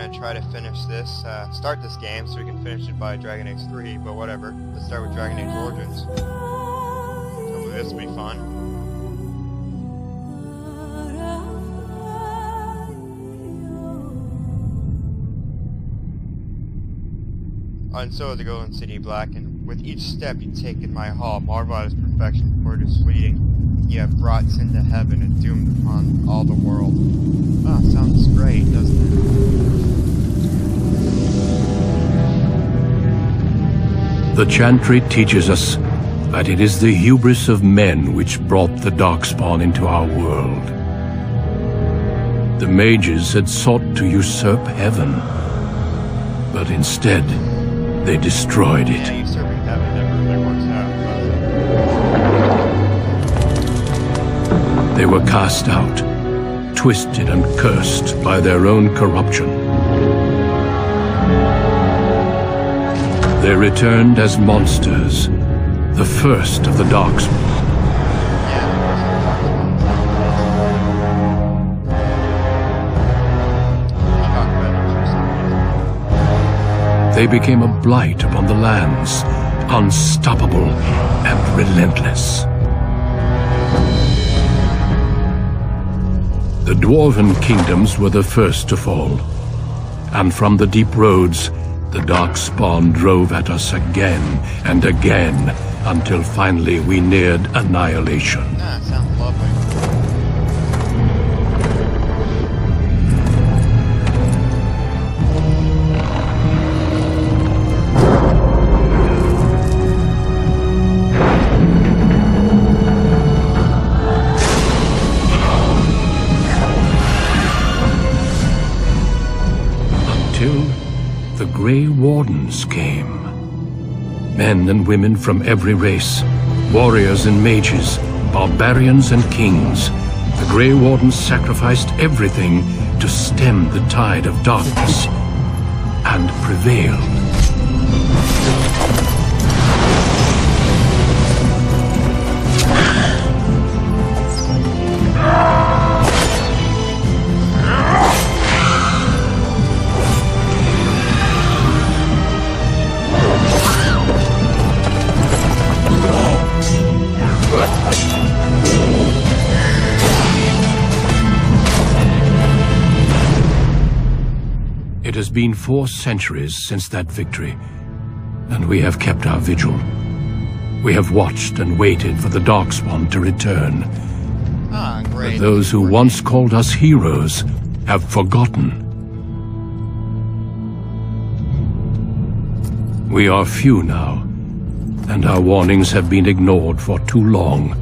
gonna try to finish this, start this game so we can finish it by Dragon Age 3, but whatever. Let's start with Dragon Age Origins. Hopefully this will be fun. And so the golden city blackened. With each step you take in my hall, marvel at its perfection, for it is fleeting. You have brought sin to heaven and doomed upon all the world. Ah, sounds great, doesn't it? The chantry teaches us that it is the hubris of men which brought the Darkspawn into our world. The mages had sought to usurp heaven, but instead they destroyed it. Yeah, usurping heaven never really works out. They were cast out, twisted and cursed by their own corruption. They returned as monsters, the first of the Darkspawn. They became a blight upon the lands, unstoppable and relentless. The dwarven kingdoms were the first to fall, and from the deep roads, the Darkspawn drove at us again and again, until finally we neared annihilation. Ah, sounds lovely. The Grey Wardens came. Men and women from every race, warriors and mages, barbarians and kings. The Grey Wardens sacrificed everything to stem the tide of darkness, and prevailed. It has been 4 centuries since that victory, and we have kept our vigil. We have watched and waited for the Darkspawn to return. Ah, great. But those who once called us heroes have forgotten. We are few now, and our warnings have been ignored for too long.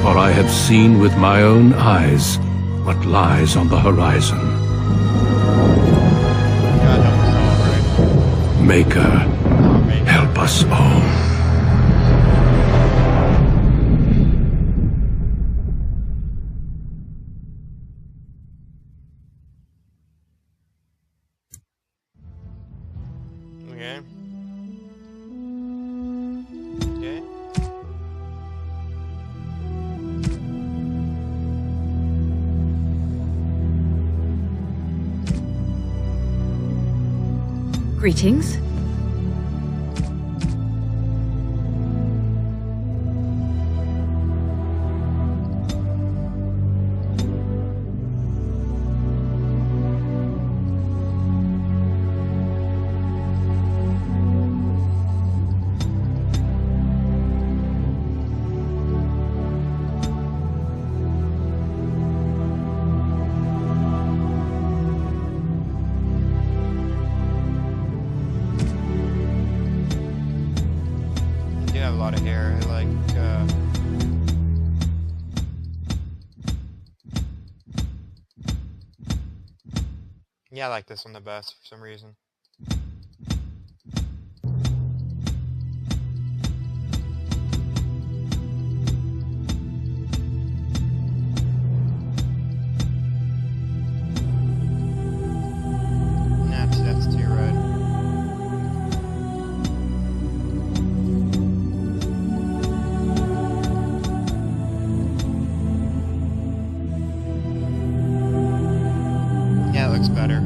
For I have seen with my own eyes what lies on the horizon. God help us all, right? Maker, help us all. Okay. Okay. Greetings. You have a lot of hair. I like, yeah, I like this one the best for some reason. looks better.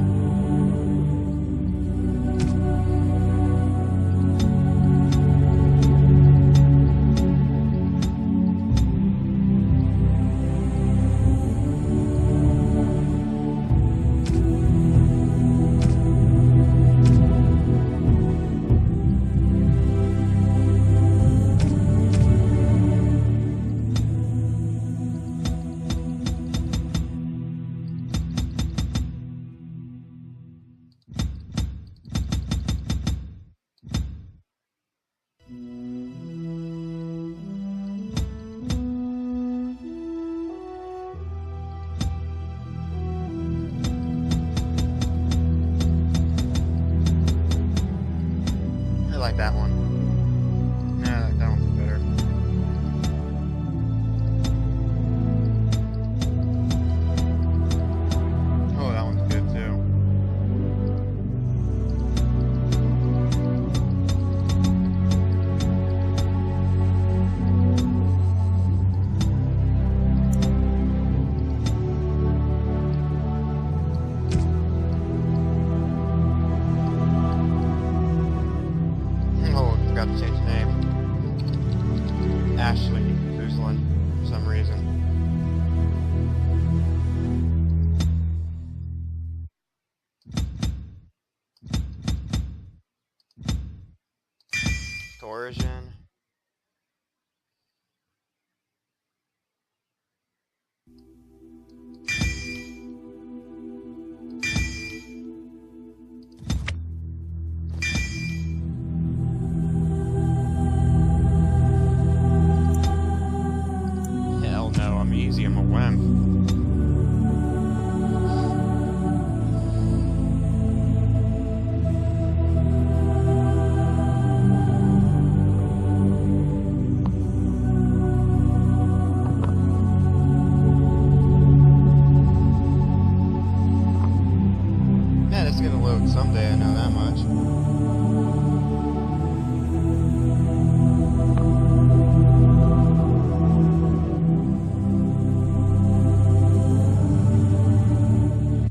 That one. Yeah, that one's better. Oh, that one's good too. Forgot to change the name. Ashley Guzlin, for some reason. Origin. Easy, I'm a wimp. Man, it's gonna load someday, I know that much.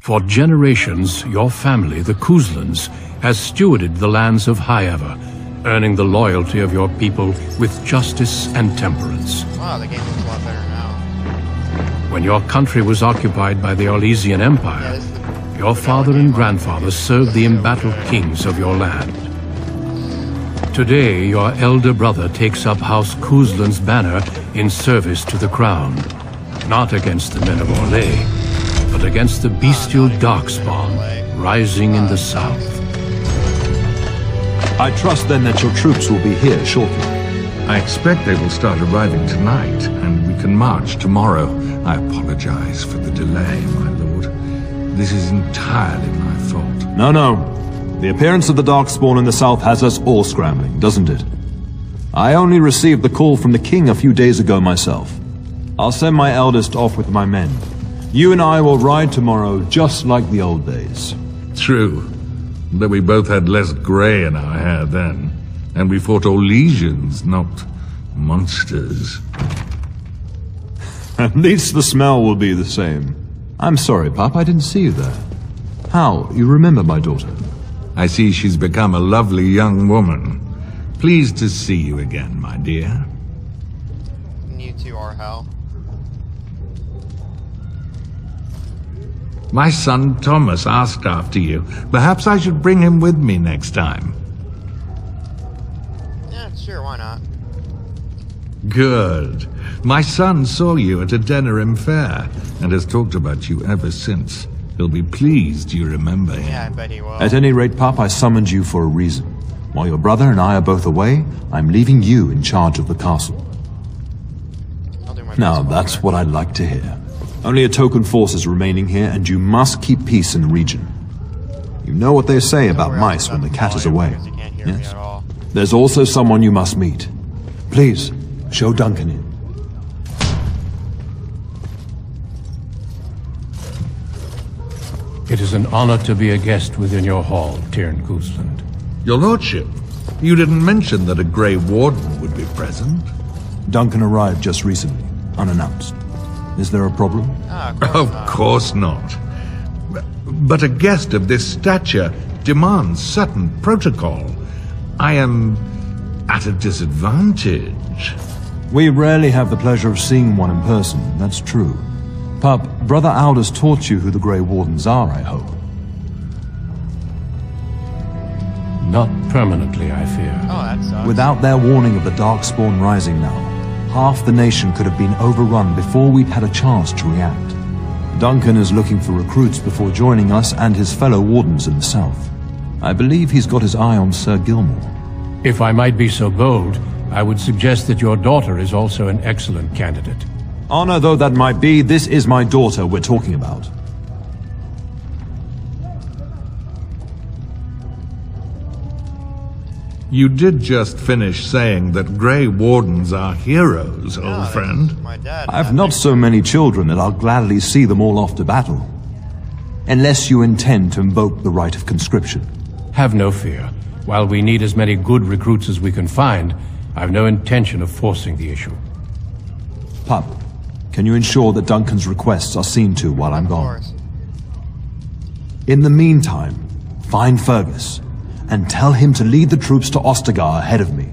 For generations, your family, the Kuzlans, has stewarded the lands of Highever, earning the loyalty of your people with justice and temperance. Wow, the game looks a lot better now. When your country was occupied by the Orlesian Empire, your father and grandfather served the embattled kings of your land. Today, your elder brother takes up House Kuzlan's banner in service to the crown, not against the men of Orlais, but against the bestial Darkspawn rising in the south. I trust then that your troops will be here shortly. I expect they will start arriving tonight, and we can march tomorrow. I apologize for the delay, my lord. This is entirely my fault. No. The appearance of the Darkspawn in the south has us all scrambling, doesn't it? I only received the call from the king a few days ago myself. I'll send my eldest off with my men. You and I will ride tomorrow just like the old days. True, but we both had less grey in our hair then, and we fought Orlesians, not monsters. At least the smell will be the same. I'm sorry, Pop, I didn't see you there. How? You remember my daughter? I see she's become a lovely young woman. Pleased to see you again, my dear. You two are Hal. My son Thomas asked after you. Perhaps I should bring him with me next time. Yeah, sure, why not? Good. My son saw you at a Denerim fair, and has talked about you ever since. He'll be pleased you remember him. Yeah, I bet he will. At any rate, Pop, I summoned you for a reason. While your brother and I are both away, I'm leaving you in charge of the castle. Now, that's what I'd like to hear. Only a token force is remaining here, and you must keep peace in the region. You know what they say about mice when the cat is away. Yes? There's also someone you must meet. Please, show Duncan in. It is an honor to be a guest within your hall, Tyrn Kuzland. Your lordship, you didn't mention that a Grey Warden would be present. Duncan arrived just recently, unannounced. Is there a problem? Of course not. but a guest of this stature demands certain protocol. I am at a disadvantage. We rarely have the pleasure of seeing one in person, that's true. Pup, Brother Aldous taught you who the Grey Wardens are, I hope. Not permanently, I fear. Oh, that sucks. Without their warning of the Darkspawn rising now, half the nation could have been overrun before we'd had a chance to react. Duncan is looking for recruits before joining us and his fellow Wardens in the south. I believe he's got his eye on Sir Gilmore. If I might be so bold, I would suggest that your daughter is also an excellent candidate. Honor though that might be, this is my daughter we're talking about. You did just finish saying that Grey Wardens are heroes, old friend. My dad. I've not so many children that I'll gladly see them all off to battle. Unless you intend to invoke the right of conscription. Have no fear. While we need as many good recruits as we can find, I've no intention of forcing the issue. Pup, can you ensure that Duncan's requests are seen to while I'm gone? Of course. In the meantime, find Fergus, and tell him to lead the troops to Ostagar ahead of me.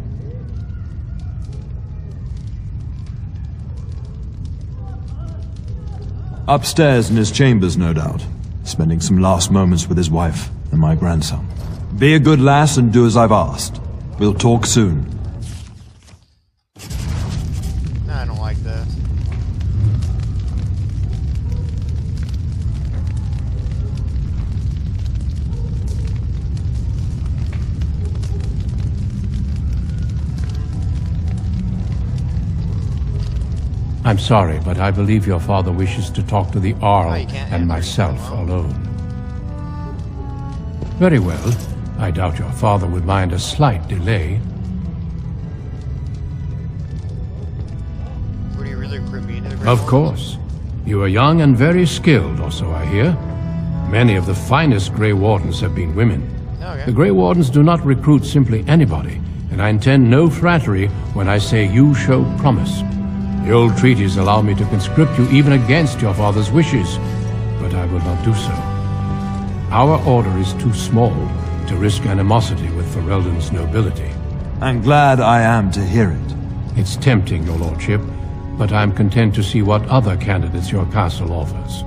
Upstairs in his chambers, no doubt, spending some last moments with his wife and my grandson. Be a good lass and do as I've asked. We'll talk soon. Nah, I don't like this. I'm sorry, but I believe your father wishes to talk to the Arl you can't and answer myself anything alone. alone. Very well. I doubt your father would mind a slight delay. Would he really recruit me into the Grey Of Wardens? course. You are young and very skilled, or so I hear. Many of the finest Grey Wardens have been women. Okay. The Grey Wardens do not recruit simply anybody, and I intend no flattery when I say you show promise. The old treaties allow me to conscript you even against your father's wishes, but I will not do so. Our order is too small to risk animosity with Ferelden's nobility. I'm glad I am to hear it. It's tempting, your lordship, but I'm content to see what other candidates your castle offers.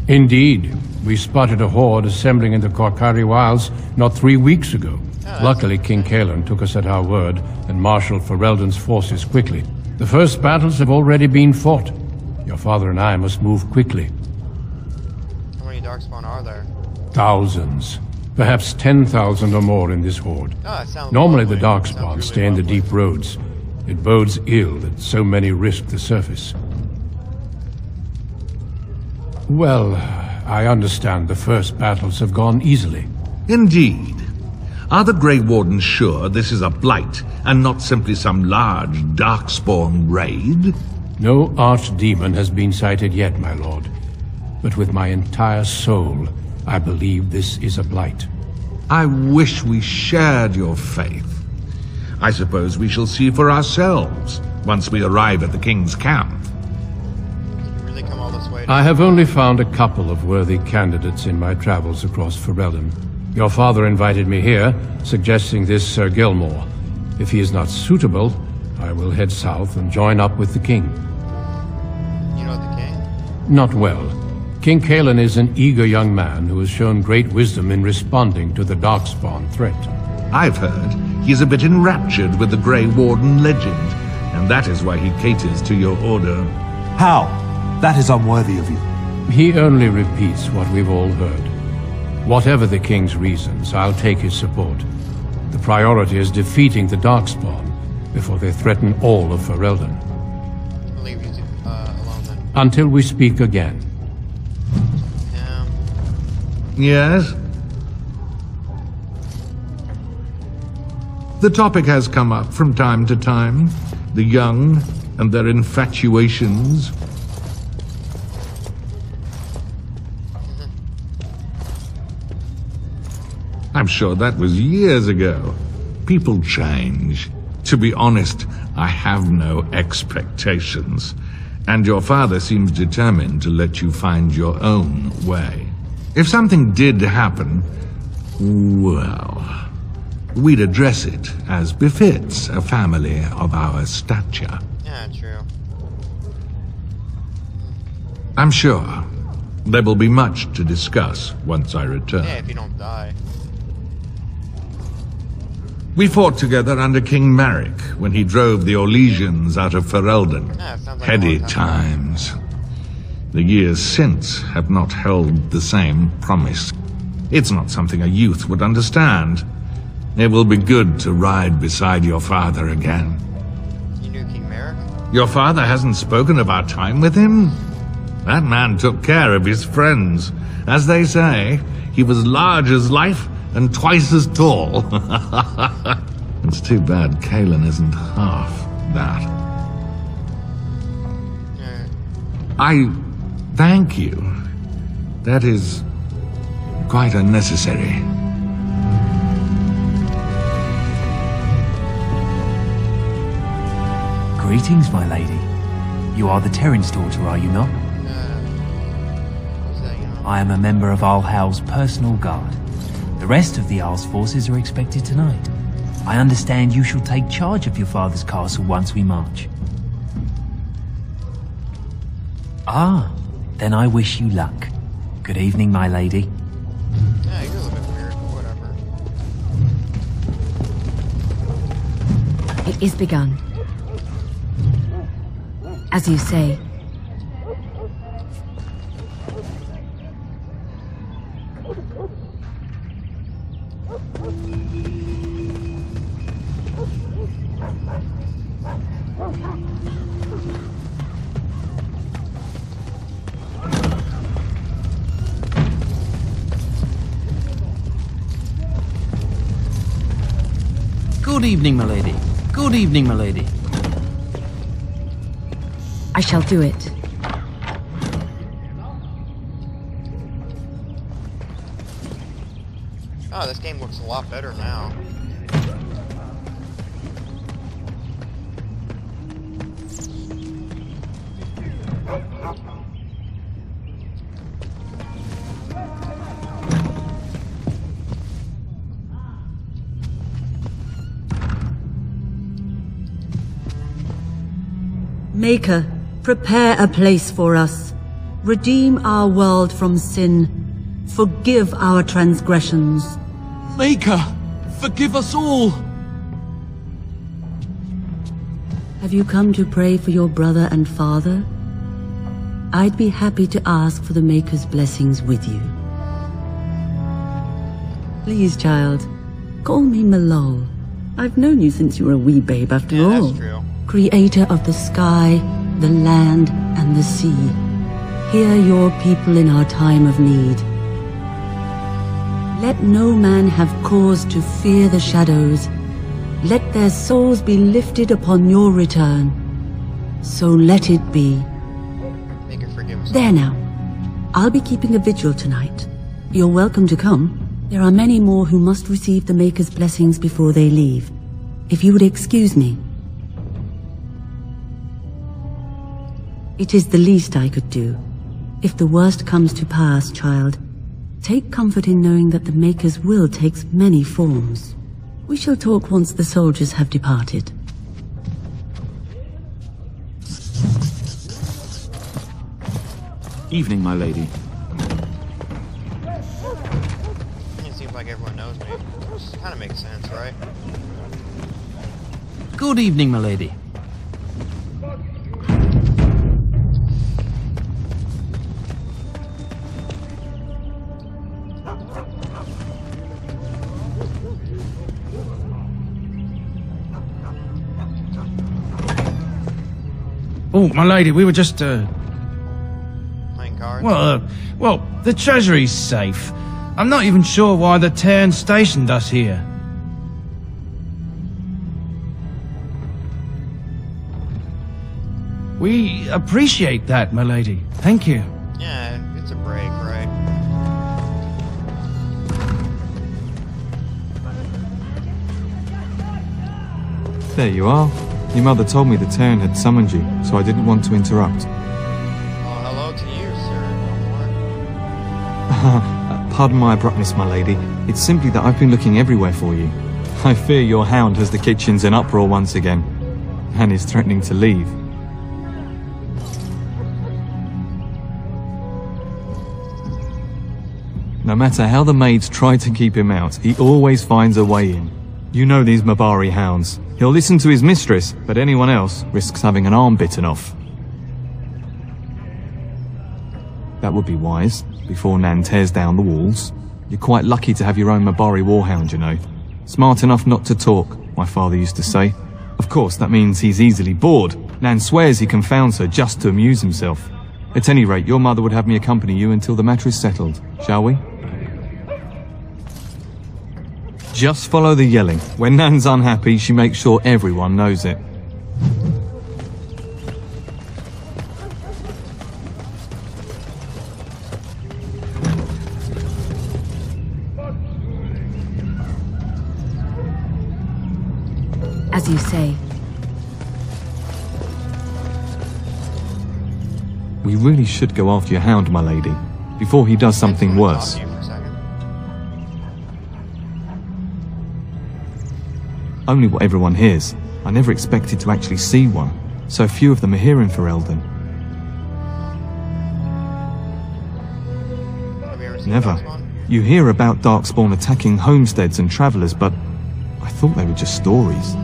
Indeed, we spotted a horde assembling in the Korkari Wilds not 3 weeks ago. Luckily, King Kaelan took us at our word and marshaled Ferelden's forces quickly. The first battles have already been fought. Your father and I must move quickly. How many Darkspawn are there? Thousands. Perhaps 10,000 or more in this horde. Oh, that sounds Normally the lovely. Darkspawn Sounds stay really in the lovely. deep roads. It bodes ill that so many risk the surface. Well, I understand the first battles have gone easily. Indeed. Are the Grey Wardens sure this is a blight, and not simply some large Darkspawn raid? No archdemon has been sighted yet, my lord. But with my entire soul, I believe this is a blight. I wish we shared your faith. I suppose we shall see for ourselves once we arrive at the King's camp. Did you really come all this way? I have only found a couple of worthy candidates in my travels across Ferelden. Your father invited me here, suggesting this Sir Gilmore. If he is not suitable, I will head south and join up with the king. You know the king? Not well. King Kaelan is an eager young man who has shown great wisdom in responding to the Darkspawn threat. I've heard he's a bit enraptured with the Grey Warden legend, and that is why he caters to your order. How? That is unworthy of you. He only repeats what we've all heard. Whatever the king's reasons, I'll take his support. The priority is defeating the Darkspawn before they threaten all of Ferelden. I'll leave you alone then. Until we speak again. Yes? The topic has come up from time to time. The young and their infatuations. I'm sure that was years ago. People change. To be honest, I have no expectations. And your father seems determined to let you find your own way. If something did happen, well, we'd address it as befits a family of our stature. Yeah, true. I'm sure there will be much to discuss once I return. Yeah, if you don't die. We fought together under King Maric when he drove the Orgins out of Ferelden. Yeah, it sounds like a Heady long time ago. times. The years since have not held the same promise. It's not something a youth would understand. It will be good to ride beside your father again. You knew King Maric? Your father hasn't spoken of our time with him? That man took care of his friends. As they say, he was large as life and twice as tall. It's too bad Kalen isn't half that. Yeah. I thank you. That is quite unnecessary. Greetings, my lady. You are the Terran's daughter, are you not? What's that, you know? I am a member of Alhal's personal guard. The rest of the Al's forces are expected tonight. I understand you shall take charge of your father's castle once we march. Ah, then I wish you luck. Good evening, my lady. Yeah, you're a little bit weird, but whatever. It is begun. As you say. Good evening, my lady. Good evening, my lady. I shall do it. Oh, this game looks a lot better now. Maker, prepare a place for us. Redeem our world from sin. Forgive our transgressions. Maker, forgive us all! Have you come to pray for your brother and father? I'd be happy to ask for the Maker's blessings with you. Please, child, call me Malol. I've known you since you were a wee babe after Yeah, all. that's true. Creator of the sky, the land, and the sea. Hear your people in our time of need. Let no man have cause to fear the shadows. Let their souls be lifted upon your return. So let it be. Make her forgive us. There now. I'll be keeping a vigil tonight. You're welcome to come. There are many more who must receive the Maker's blessings before they leave. If you would excuse me. It is the least I could do. If the worst comes to pass, child, take comfort in knowing that the Maker's will takes many forms. We shall talk once the soldiers have departed. Evening, my lady. It seems like everyone knows me. Which kind of makes sense, right? Good evening, my lady. Oh, my lady, we were just, Playing cards. well, the treasury's safe. I'm not even sure why the Terran stationed us here. We appreciate that, my lady. Thank you. Yeah, it's a break, right? There you are. Your mother told me the Terran had summoned you, so I didn't want to interrupt. Well, hello to you, sir. Pardon my abruptness, my lady. It's simply that I've been looking everywhere for you. I fear your hound has the kitchens in uproar once again, and is threatening to leave. No matter how the maids try to keep him out, he always finds a way in. You know these Mabari hounds. He'll listen to his mistress, but anyone else risks having an arm bitten off. That would be wise, before Nan tears down the walls. You're quite lucky to have your own Mabari warhound, you know. Smart enough not to talk, my father used to say. Of course, that means he's easily bored. Nan swears he confounds her just to amuse himself. At any rate, your mother would have me accompany you until the matter is settled, shall we? Just follow the yelling. When Nan's unhappy, she makes sure everyone knows it. As you say. We really should go after your hound, my lady, before he does something worse. Only what everyone hears. I never expected to actually see one. So few of them are here in Ferelden. Never. You hear about Darkspawn attacking homesteads and travelers, but I thought they were just stories.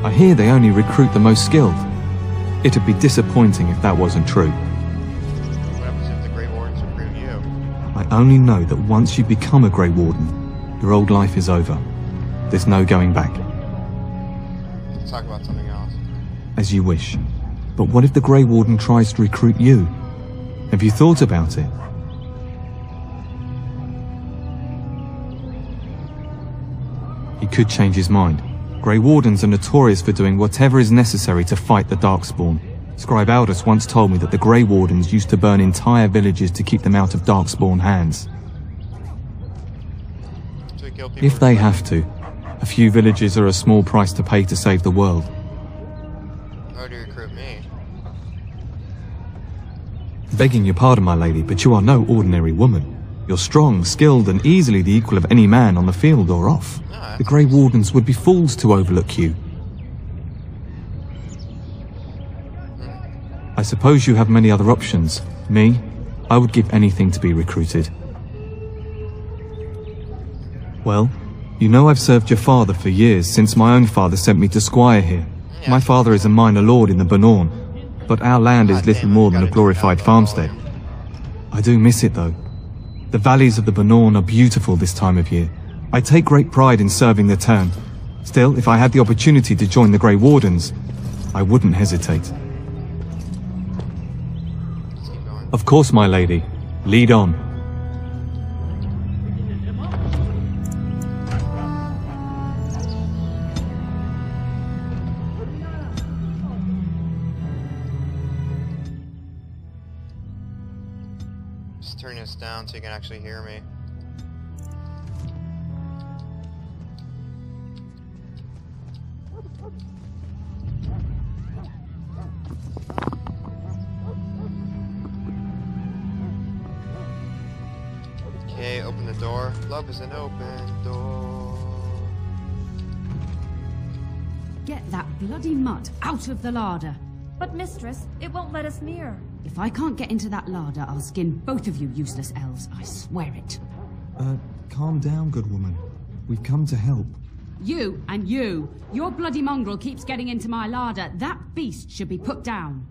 I hear they only recruit the most skilled. It'd be disappointing if that wasn't true. What happens if the Grey Wardens recruit you? I only know that once you become a Grey Warden, your old life is over. There's no going back. Let's talk about something else. As you wish. But what if the Grey Warden tries to recruit you? Have you thought about it? He could change his mind. Grey Wardens are notorious for doing whatever is necessary to fight the Darkspawn. Scribe Aldous once told me that the Grey Wardens used to burn entire villages to keep them out of Darkspawn hands. If they have to, a few villages are a small price to pay to save the world. How do you recruit me? Begging your pardon, my lady, but you are no ordinary woman. You're strong, skilled, and easily the equal of any man on the field or off. The Grey Wardens would be fools to overlook you. I suppose you have many other options. Me, I would give anything to be recruited. Well, you know I've served your father for years, since my own father sent me to squire here. My father is a minor lord in the Bannorn, but our land is little more than a glorified farmstead. I do miss it though. The valleys of the Bannorn are beautiful this time of year. I take great pride in serving the Terran. Still, if I had the opportunity to join the Grey Wardens, I wouldn't hesitate. Of course, my lady. Lead on. Just turn this down so you can actually hear me. Okay, open the door. Love is an open door. Get that bloody mutt out of the larder. But mistress, it won't let us near. If I can't get into that larder, I'll skin both of you useless elves, I swear it. Calm down, good woman. We've come to help. You and you. Your bloody mongrel keeps getting into my larder. That beast should be put down.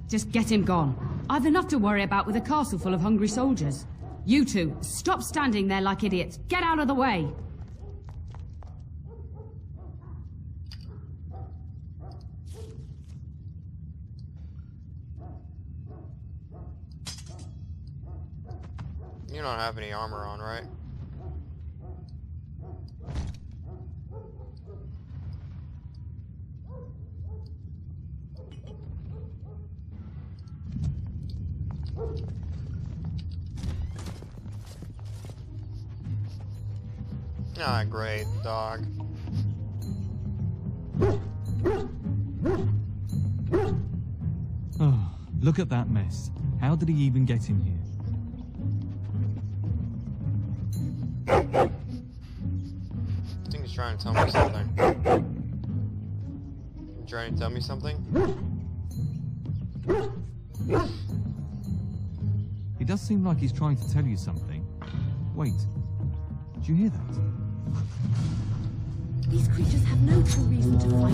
Just get him gone. I've enough to worry about with a castle full of hungry soldiers. You two, stop standing there like idiots. Get out of the way. You don't have any armor on, right? Ah, great, dog. Oh, look at that mess. How did he even get in here? I think he's trying to tell me something. You trying to tell me something? He does seem like he's trying to tell you something. Wait, did you hear that? These creatures have no true reason to fight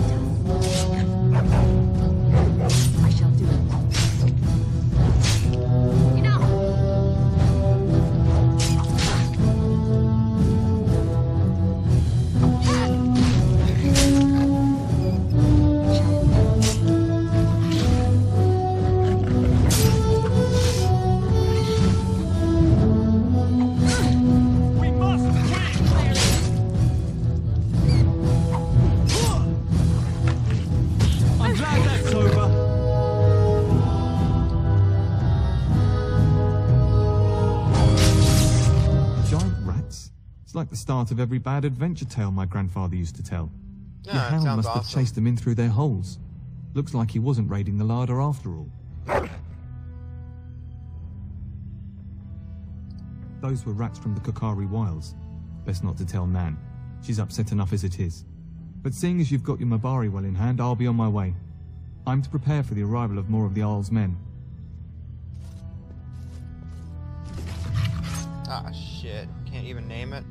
us. I shall do it. Like the start of every bad adventure tale my grandfather used to tell. Yeah, Your hound must awesome. have chased them in through their holes. Looks like he wasn't raiding the larder after all. Those were rats from the Kokari Wilds. Best not to tell Nan. She's upset enough as it is. But seeing as you've got your Mabari well in hand, I'll be on my way. I'm to prepare for the arrival of more of the Isle's men. Ah, shit. Can't even name it.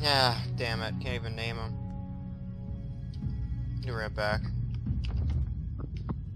Yeah, damn it. Can't even name him. Be right back.